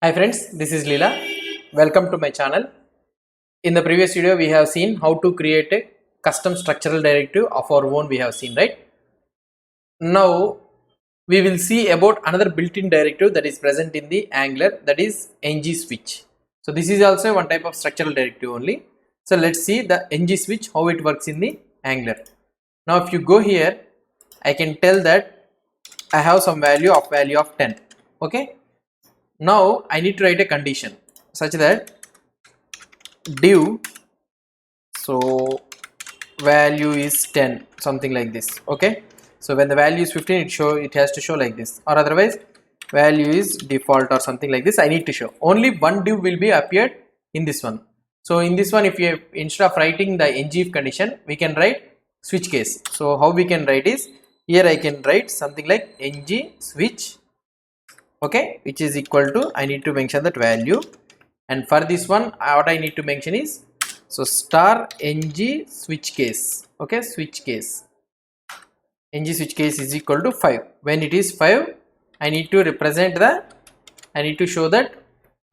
Hi friends, this is Leela. Welcome to my channel. In the previous video, we have seen how to create a custom structural directive of our own. We have seen, right? Now we will see about another built-in directive that is present in the Angular, that is ngSwitch. So this is also one type of structural directive only. So let's see the ngSwitch, how it works in the Angular. Now if you go here, I can tell that I have some value of 10. Okay. Now I need to write a condition such that div so value is 10, something like this. Okay, so when the value is 15, it has to show like this, or otherwise value is default or something like this. I need to show only one div will be appeared in this one. So in this one, if you instead of writing the ngIf condition, we can write switch case. So how we can write is, here I can write something like ngSwitch, okay, which is equal to, I need to mention that value, and for this one what I need to mention is, so star ngSwitchCase, okay, switch case, ngSwitchCase is equal to 5. When it is 5, I need to I need to show that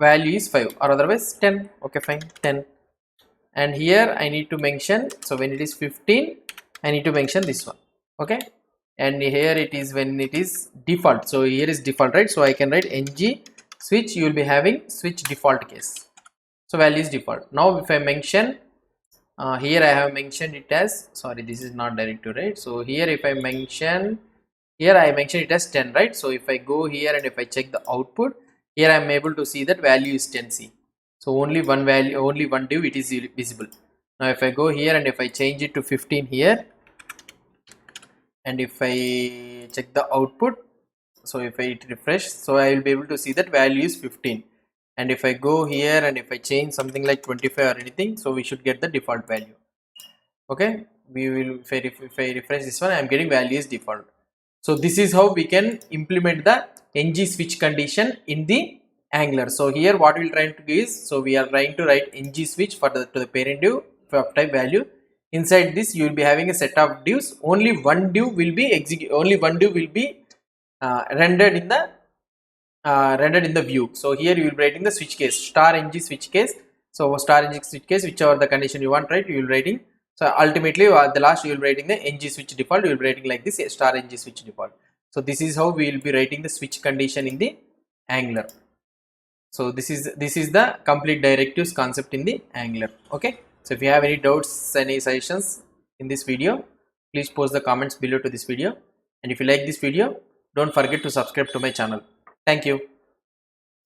value is 5, or otherwise 10. Okay, fine, 10. And here I need to mention, so when it is 15, I need to mention this one. Okay, and here it is when it is default, so here is default, right? So I can write ngSwitch, you will be having switch default case, so value is default. Now if I mention here, I have mentioned it as, sorry, this is not directive, right? So here if I mention, here I mention it as 10, right? So if I go here and if I check the output, here I am able to see that value is 10c. So only one value, only one div it is visible. Now if I go here and if I change it to 15 here, and if I check the output, so if I refresh, so I will be able to see that value is 15. And if I go here and if I change something like 25 or anything, so we should get the default value. Okay, we will, if I refresh this one, I am getting value is default. So this is how we can implement the ngSwitch condition in the Angular. So here what we are trying to do is, so we are trying to write ngSwitch for to the parent div of type value. Inside this, you will be having a set of divs. Only one div will be rendered in the view. So here you will be writing the switch case, star ngSwitch case. So star ngSwitch case, whichever the condition you want, right, you will writing. So ultimately at the last you will be writing the ngSwitch default, you will be writing like this, star ngSwitch default. So this is how we will be writing the switch condition in the Angular. So this is the complete directives concept in the Angular. Okay, so if you have any doubts, any suggestions in this video, please post the comments below to this video. And if you like this video, don't forget to subscribe to my channel. Thank you.